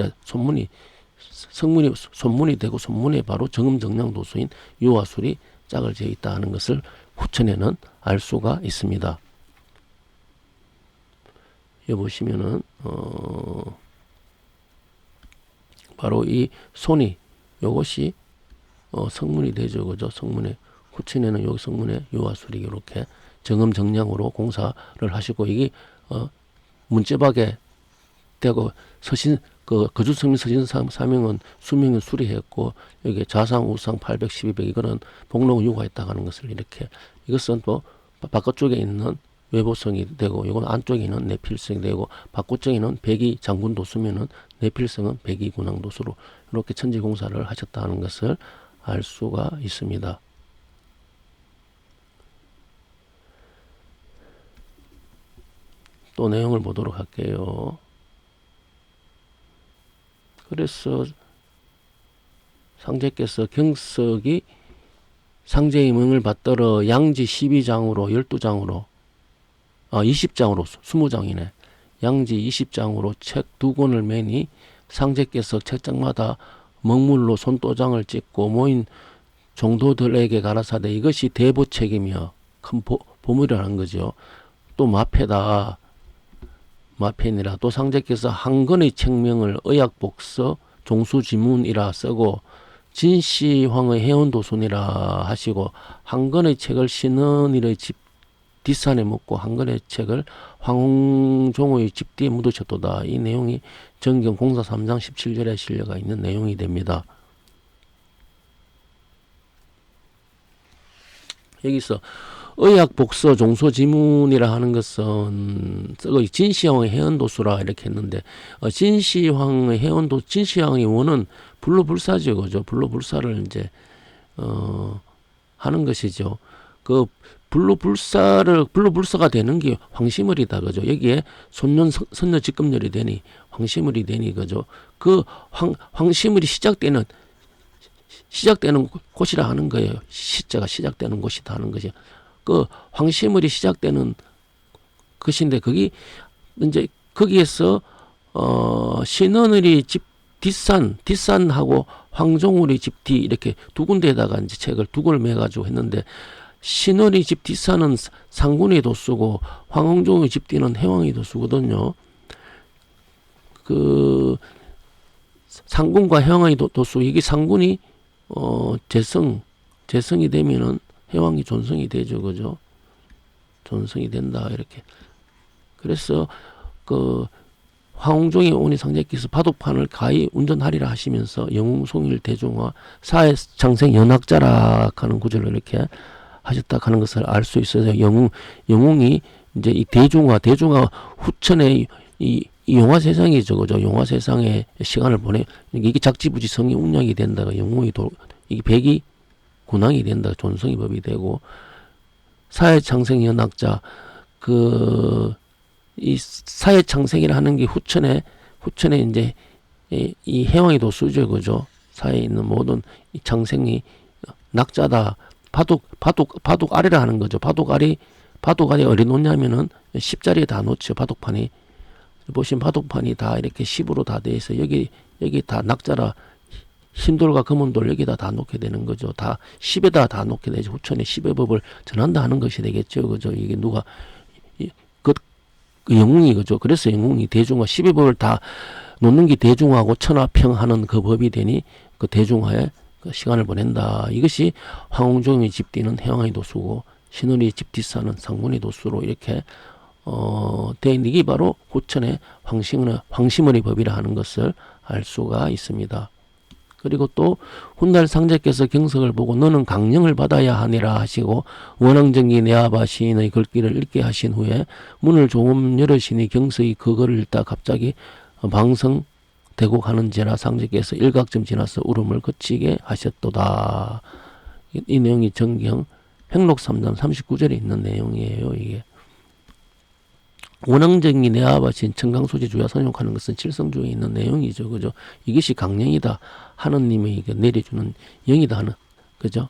되고 손문에 바로 정음정량 도수인 유화술이 짝을 지어 있다 하는 것을 후천에는 알 수가 있습니다. 여기 보시면은 바로 이 손이 요것이 성문이 되죠. 그죠? 성문에 후천에는 여기 성문에 유화술이 이렇게 정음정량으로 공사를 하시고 이게 문제박에 되고 서신 거주성민 서신 사명은 수명은 수리했고 여기 좌상 우상 81200 이거는 복록은 유가했다 하는 것을 이렇게 이것은 또 바깥쪽에 있는 외보성이 되고 이건 안쪽에 있는 내필성이 되고 바깥쪽에 있는 백이 장군 도수면은 내필성은 백이 군왕 도수로 이렇게 천지 공사를 하셨다 하는 것을 알 수가 있습니다. 또 내용을 보도록 할게요. 그래서 상제께서 경석이 상제의 명을 받들어 양지 12장으로 12장으로 20장으로 20장이네. 양지 20장으로 책 2권을 매니 상제께서 책장마다 먹물로 손도장을 찍고 모인 종도들에게 가라사대 이것이 대보책이며 큰 보물이라는 거죠. 또 마패다. 마패니라. 또 상제께서 한 권의 책명을 의약복서 종수지문이라 쓰고 진시황의 해운도순이라 하시고 한 권의 책을 신은일의 집 뒷산에 묻고 한 권의 책을 황종의 집 뒤에 묻으셨도다. 이 내용이 정경 공사 3장 17절에 실려가 있는 내용이 됩니다. 여기서 의약복서 종소지문이라 하는 것은 진시황의 해운도수라 이렇게 했는데 진시황의 해운도 진시황의 원은 불로불사죠, 그죠? 불로불사를 이제 하는 것이죠. 그 불로불사가 되는 게 황시물이다, 그죠? 여기에 손년 선녀 직급렬이 되니 황시물이 되니, 그죠? 그 황시물이 시작되는 곳이라 하는 거예요. 시자가 시작되는 곳이다 하는 것이. 그 황시물이 시작되는 것인데 거기 이제 거기에서 신원을이 집 뒷산하고 황종울이 집 뒤 이렇게 두 군데에다가 이제 책을 두 권을 매가지고 했는데 신원이 집 뒷산은 상군의 도수고 황홍종의 집 뒤는 해왕의 도수거든요. 그 상군과 해왕의 도수 이게 상군이 재성이 되면은 해왕이 존성이 되죠, 그죠? 존성이 된다 이렇게. 그래서 그 황홍종의 오니 상제께서 바둑판을 가히 운전하리라 하시면서 영웅송일 대중화 사회창생 연학자라 하는 구절을 이렇게 하셨다 하는 것을 알 수 있어요. 영웅이 이제 이 대중화 후천에 이 용화 세상이죠, 그죠? 용화 세상에 시간을 이게 작지부지 성이 운영이 된다가 영웅이 이게 백이 군왕이 된다. 존성의 법이 되고 사회창생 연학자 이 사회창생이라 하는 게 후천에 이제 이 해왕이 도수죠, 그죠? 사회에 있는 모든 이 창생이 낙자다. 바둑 아래라 하는 거죠. 바둑 아래 어디 놓냐면은 10자리에 다 놓죠. 바둑판이 보시면 바둑판이 다 이렇게 10으로 다 돼 있어. 여기 다 낙자라. 흰돌과 검은돌 여기다 다 놓게 되는 거죠. 다 10에다 다 놓게 되죠. 후천의 10의 법을 전한다 하는 것이 되겠죠. 그죠? 이게 누가 그 영웅이, 그죠? 그래서 영웅이 대중화 10의 법을 다 놓는 게 대중화하고 천하평하는 그 법이 되니 그 대중화에 그 시간을 보낸다. 이것이 황홍종의 집 뒤는 해왕의 도수고 신원의 집 뒷산은 상군의 도수로 이렇게 되 있는 게 바로 후천의 황심원의 법이라 하는 것을 알 수가 있습니다. 그리고 또 훗날 상제께서 경석을 보고 너는 강령을 받아야 하니라 하시고 원앙정기 내아바 시인의 글귀를 읽게 하신 후에 문을 조금 열으시니 경석이 그거를 읽다 갑자기 방성되고 가는지라 상제께서 일각점 지나서 울음을 그치게 하셨도다. 이 내용이 정경 행록 3장 39절에 있는 내용이에요. 이게 원앙정기 내아바신 청강소지 주야 선용하는 것은 칠성주에 있는 내용이죠, 그죠? 이것이 강령이다. 하느님이 내려주는 영이다 하는, 그죠?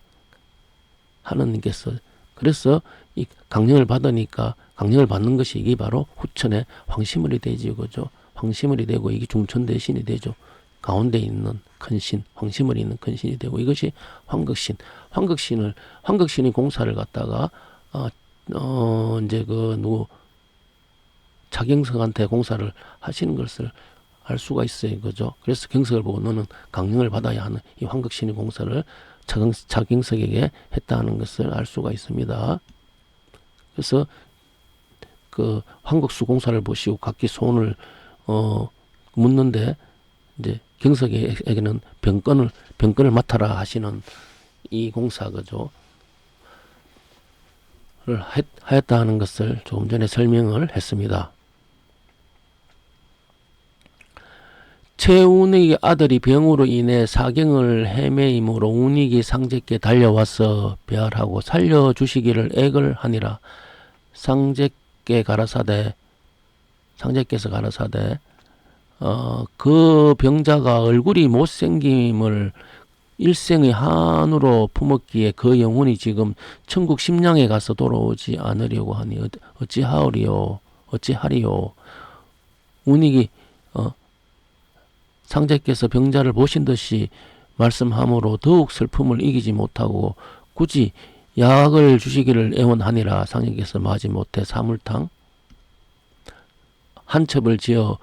하느님께서 그래서 이 강령을 받으니까 강령을 받는 것이 이게 바로 후천의 황시물이 되죠, 그죠? 황시물이 되고 이게 중천 대신이 되죠. 가운데 있는 큰 신, 황시물이 있는 큰 신이 되고 이것이 황극신. 황극신의 공사를 갖다가 이제 차경석한테 공사를 하시는 것을 알 수가 있어요, 그죠? 그래서 경석을 보고 너는 강령을 받아야 하는 이 황극신의 공사를 차경석에게 했다는 것을 알 수가 있습니다. 그래서 그 황극수 공사를 보시고 각기 소원을 묻는데 이제 경석에게는 병건을 맡아라 하시는 이 공사, 그죠? 를 하였다 하는 것을 조금 전에 설명을 했습니다. 최운익의 아들이 병으로 인해 사경을 헤매임으로 운익이 상제께 달려와서 배알하고 살려주시기를 애걸 하니라. 상제께서 가라사대 그 병자가 얼굴이 못생김을 일생의 한으로 품었기에 그 영혼이 지금 천국 심령에 가서 돌아오지 않으려고 하니 어찌하리요 어찌하리요. 운익이 상제께서 병자를 보신 듯이 말씀함으로 더욱 슬픔을 이기지 못하고 굳이 약을 주시기를 애원하니라. 상제께서 마지 못해 사물탕 한 첩을 지어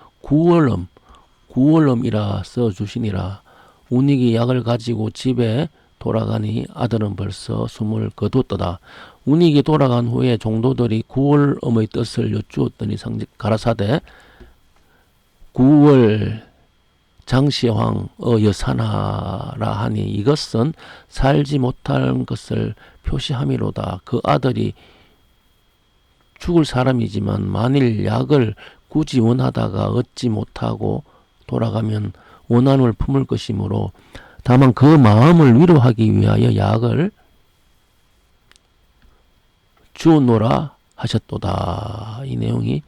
구월음이라 써주시니라. 운익이 약을 가지고 집에 돌아가니 아들은 벌써 숨을 거두었도다. 운익이 돌아간 후에 종도들이 구월음의 뜻을 여쭈었더니 가라사대 구월 장시황 여사나라 하니 이것은 살지 못할 것을 표시함이로다. 그 아들이 죽을 사람이지만 만일 약을 굳이 원하다가 얻지 못하고 돌아가면 원한을 품을 것이므로 다만 그 마음을 위로하기 위하여 약을 주노라 하셨도다. 이 내용이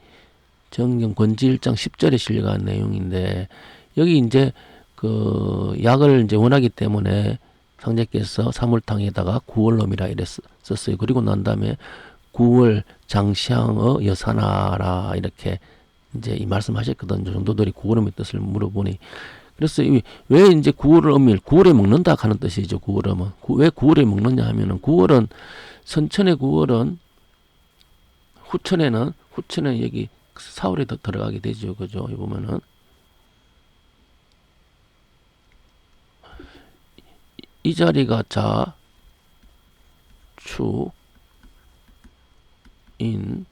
정경 권지 1장 10절에 실려간 내용인데, 여기 이제 그 약을 이제 원하기 때문에 상제께서 사물탕에다가 구월놈이라 이랬었어요. 그리고 난 다음에 구월 장시향의 여사나라 이렇게 이제 이 말씀하셨거든요. 정도들이 구월음의 뜻을 물어보니, 그래서 왜 이제 구월에 먹는다 하는 뜻이죠. 구월음은 왜 구월에 먹느냐 하면은 구월은 선천의 구월은 후천에는 여기 사월에 들어가게 되죠. 그죠? 여기 보면은 이 자리가 자, 축, 인,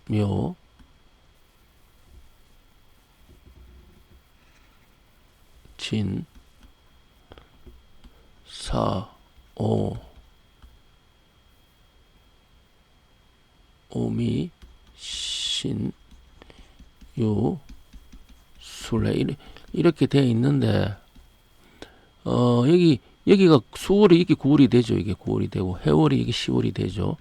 묘, 진, 사, 오, 오미, 신, 유, 술래 이렇게 되어 있는데, 여기가 수월이 이게 9월이 되죠. 이게 9월이 되고, 해월이 이게 10월이 되죠.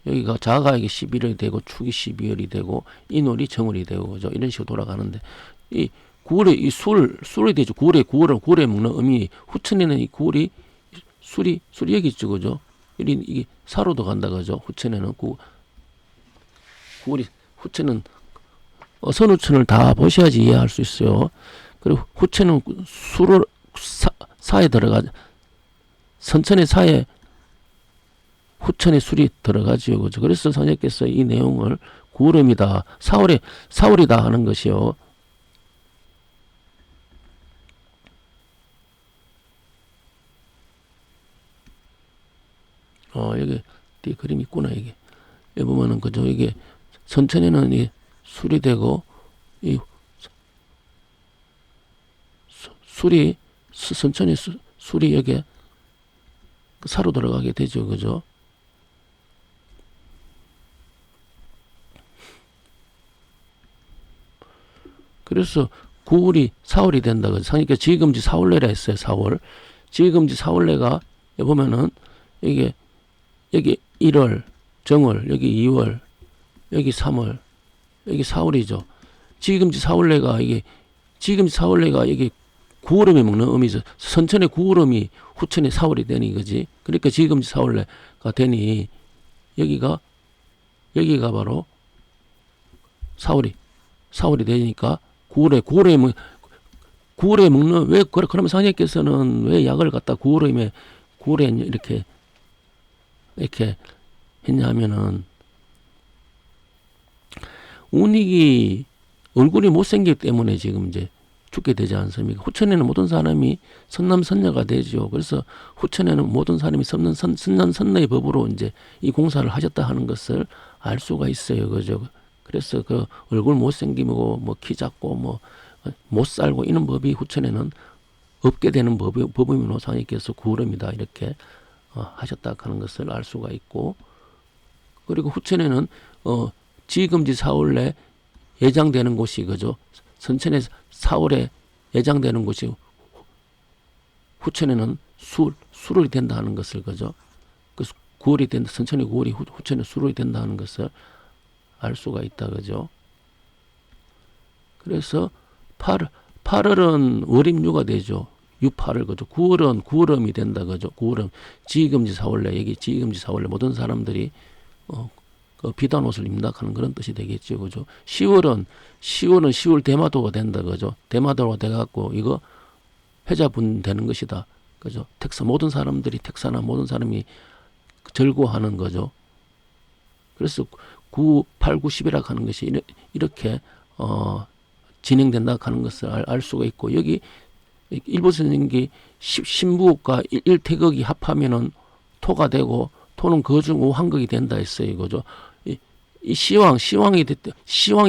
여기가 자가 이게 11월이 되고, 축이 12월이 되고, 인월이 정월이 되고, 그죠? 이런 식으로 돌아가는데, 이 9월에 이 술이 되죠. 9월에 먹는 의미, 후천에는 이 9월이 술이 여기 있죠. 그죠? 이게 사로도 간다. 그죠? 후천에는 9월이, 후천은 선후천을 다 보셔야지 이해할 수 있어요. 그리고 후천은 술을 사에 선천의 사에 후천의 술이 들어가지요. 그죠? 그래서 선생님께서 이 내용을 구월음이다, 사월이다 하는 것이요. 여기 뒤에 그림이 있구나. 이게 여기 보면은 그죠? 이게 선천에는 이 술이 되고, 이 술이 선천의 술이 여기에 사로 들어가게 되죠. 그죠? 그래서 9월이 4월이 된다. 그러니까 지금지 4월내라 했어요. 4월. 지금지 4월내가 보면은 이게 여기 1월, 정월, 여기 2월, 여기 3월, 여기 4월이죠. 지금지 4월내가 이게 9월음에 먹는 의미죠. 선천의 9월음이 후천의 4월이 되니 거지. 그러니까 지금지 4월내가 되니 여기가 바로 4월이 되니까 9월에 먹는, 왜 그러면 상님께서는 왜 약을 갖다 9월에 이렇게 했냐 하면은, 운익이 얼굴이 못생기기 때문에 지금 이제 죽게 되지 않습니까? 후천에는 모든 사람이 선남선녀가 되죠. 그래서 후천에는 모든 사람이 선남선녀의 법으로 이제 이 공사를 하셨다 하는 것을 알 수가 있어요. 그죠? 그래서 그 얼굴 못생기고 뭐 키 작고 뭐 못 살고 이런 법이 후천에는 없게 되는 법이면 상님께서 구월음이다 이렇게 하셨다 하는 것을 알 수가 있고, 그리고 후천에는 지금지 4월에 예장되는 곳이 그죠? 선천의 4월에 예장되는 곳이 후천에는 수월이 된다 하는 것을, 그죠? 그 9월이 된다, 선천의 9월이 후천에 수월이 된다 하는 것을 알 수가 있다. 그죠? 그래서 8월은 월임유가 되죠. 유파를 그죠. 구월음이 된다 그죠. 구월음 지금지 사월래 여기 지금지 사월래 모든 사람들이 그 비단 옷을 입는다 하는 그런 뜻이 되겠죠 그죠. 10월은 10월 대마도가 된다 그죠. 대마도가 돼갖고 이거 회자분 되는 것이다 그죠. 택사 모든 사람들이 택사나 모든 사람이 절구하는 거죠. 그래서 9, 8, 9, 10이라고 하는 것이 이렇게 진행된다 하는 것을 알 수가 있고 여기 일부 선생님이 신부옥과 일태극이 합하면은 토가 되고 토는 거중 오황극이 된다 했어요 이거죠. 이 시왕이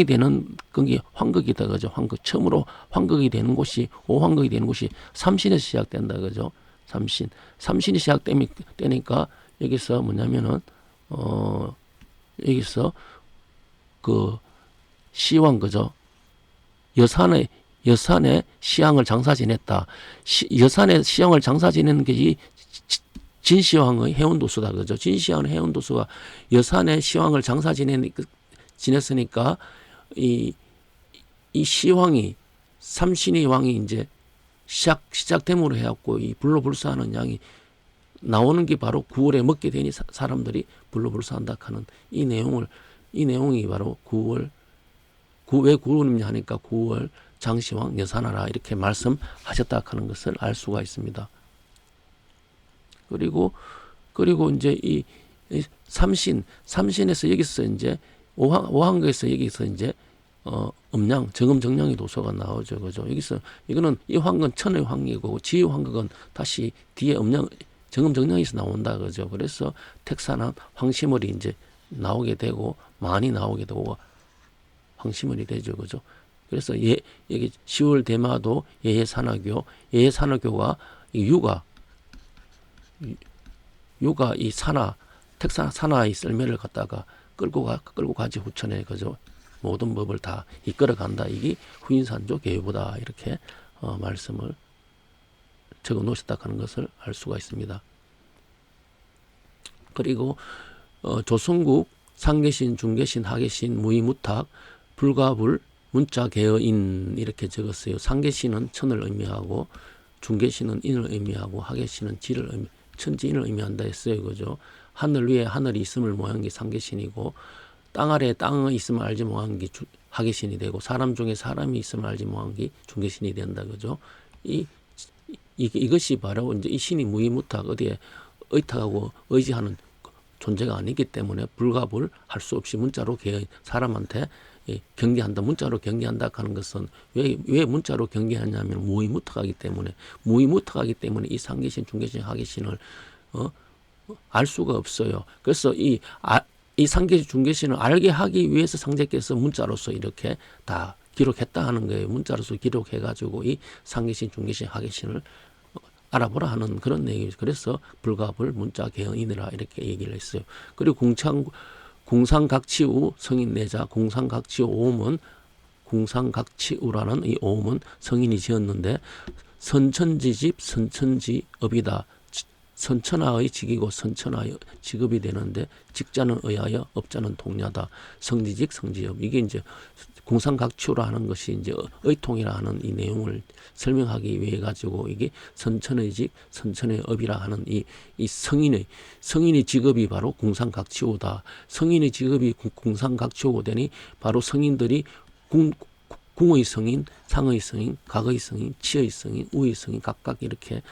되는 그게 황극이다 그죠. 황극 처음으로 황극이 되는 곳이 오황극이 되는 곳이 삼신에서 시작된다 그죠. 삼신이 시작되니까 여기서 뭐냐면은 여기서 그 시왕 그죠. 여산의 시왕을 장사 지냈다. 여산의 시왕을 장사 지내는 게 이 진시황의 해운도수다 그죠. 진시황의 해운도수가 여산의 시황을 장사 지냈으니까 이 시황이 삼신의 왕이 이제 시작됨으로 해갖고 이 불로불사하는 양이 나오는 게 바로 9월에 먹게 되니 사람들이 불로불사한다 하는 이 내용이 바로 9월 왜 9월이냐 하니까 9월 장시황 여산하라 이렇게 말씀하셨다 하는 것을 알 수가 있습니다. 그리고 이제 이 삼신에서 여기서 이제 오항거에서 여기서 이제 음양 정음정량의 도서가 나오죠 그죠. 여기서 이거는 이 황건 천의 황이고 지의 황극은 다시 뒤에 정음정량에서 나온다 그죠. 그래서 택사나 황시물이 이제 나오게 되고 많이 나오게 되고 황시물이 되죠 그죠. 그래서 여기 10월 대마도 예해산화교가 유가 이 택사 산하의 썰매를 갖다가 끌고 가지 후천에 그죠. 모든 법을 다 이끌어 간다. 이게 후인산조 계보다 이렇게 말씀을 적어 놓으셨다 하는 것을 알 수가 있습니다. 그리고 조선국 상계신, 중계신, 하계신, 무의무탁, 불가불, 문자 개어인 이렇게 적었어요. 상계신은 천을 의미하고 중계신은 인을 의미하고 하계신은 지를 천지인을 의미한다 했어요. 그죠? 하늘 위에 하늘이 있음을 모양한 게 상계신이고 땅 아래에 땅이 있음을 알지 못한 게 하계신이 되고 사람 중에 사람이 있음을 알지 못한 게 중계신이 된다. 그죠? 이것이 바로 이제 이 신이 무의무탁 어디에 의탁하고 의지하는 존재가 아니기 때문에 불가불 할 수 없이 문자로 사람한테 경계한다. 문자로 경계한다 하는 것은 왜 문자로 경계하냐면 무의무탁하기 때문에 이 상계신, 중계신, 하계신을 알 수가 없어요. 그래서 이 상계신, 중계신을 알게 하기 위해서 상제께서 문자로서 이렇게 다 기록했다 하는 거예요. 문자로서 기록해가지고 이 상계신, 중계신, 하계신을 알아보라 하는 그런 내용이죠. 그래서 불가불 문자 개언이니라 이렇게 얘기를 했어요. 그리고 공상각치우 성인 내자 공상각치우 오음은 공상각치우라는 이 오음은 성인이 지었는데 선천지집 선천지업이다. 선천하의 직이고 선천하의 직업이 되는데 직자는 의하여 업자는 동냐다. 성지직 성지업 이게 이제 공상각치우라 하는 것이 이제 의통이라 하는 이 내용을 설명하기 위해 가지고 이게 선천의 직 선천의 업이라 하는 이 성인의 직업이 바로 공상각치우다. 성인의 직업이 공상각치우고 되니 바로 성인들이 궁의 성인, 상의 성인, 각의 성인, 치의 성인, 우의 성인 각각 이렇게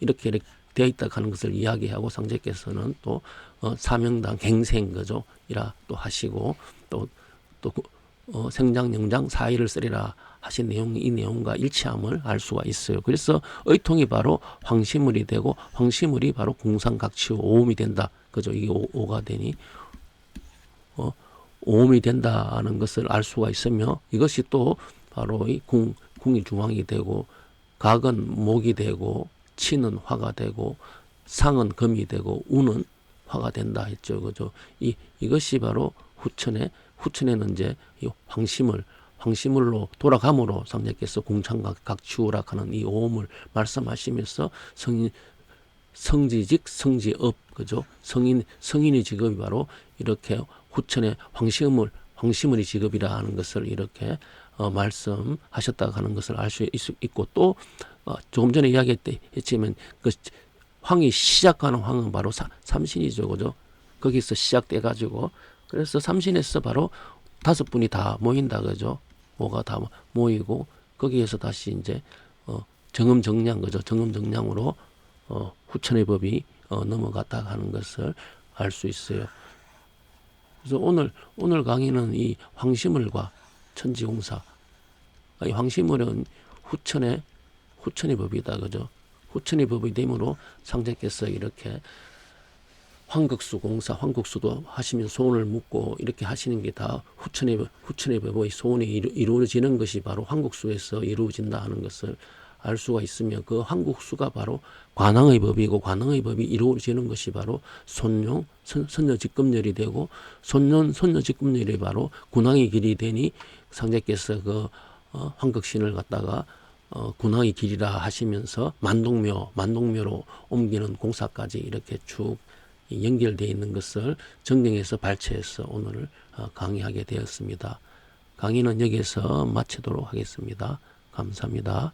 이렇게 되어 있다 하는 것을 이야기하고 상제께서는 또 사명당 갱생 거죠 이라 또 하시고 또 생장 영장 사의를 쓰리라 하신 내용 이 내용과 일치함을 알 수가 있어요. 그래서 의통이 바로 황시물이 되고 황시물이 바로 공상각치우 오음이 된다. 그죠? 이게 오가 되니 오음이 된다는 것을 알 수가 있으며 이것이 또 바로 이 궁이 중앙이 되고 각은 목이 되고 치는 화가 되고 상은 금이 되고 우는 화가 된다 했죠. 그죠? 이것이 바로 후천에는 이제 이 황시물로 돌아감으로 상제께서 공상각치우라 하는 이 오음을 말씀하시면서 성지직 성지업 그죠? 성인의 직업이 바로 이렇게 후천에 황시물이 직업이라 하는 것을 이렇게 말씀하셨다 하는 것을 알 수 있고 또 조금 전에 이야기했지만 그 황이 시작하는 황은 바로 삼신이죠, 그죠? 거기서 시작돼 가지고 그래서 삼신에서 바로 5분이 다 모인다, 그죠? 오가 다 모이고 거기에서 다시 이제 정음정량, 그죠? 정음정량으로 후천의 법이 넘어갔다 하는 것을 알 수 있어요. 그래서 오늘 강의는 이 황심을과 천지공사, 이 황심을은 후천의 법이다, 그죠? 후천의 법이 되므로 상제께서 이렇게 황극수 공사, 황국수도 하시면 소원을 묻고 이렇게 하시는 게 다 후천의 법의 소원이 이루어지는 것이 바로 황국수에서 이루어진다 하는 것을 알 수가 있으며, 그 황국수가 바로 관왕의 법이고, 관왕의 법이 이루어지는 것이 바로 손용, 선녀직급열이 되고, 선녀직급열이 바로 군왕의 길이 되니 상제께서 그 황극신을 갖다가 군왕의 길이라 하시면서 만동묘로 옮기는 공사까지 이렇게 쭉 연결되어 있는 것을 정경에서 발췌해서 오늘 강의하게 되었습니다. 강의는 여기서 마치도록 하겠습니다. 감사합니다.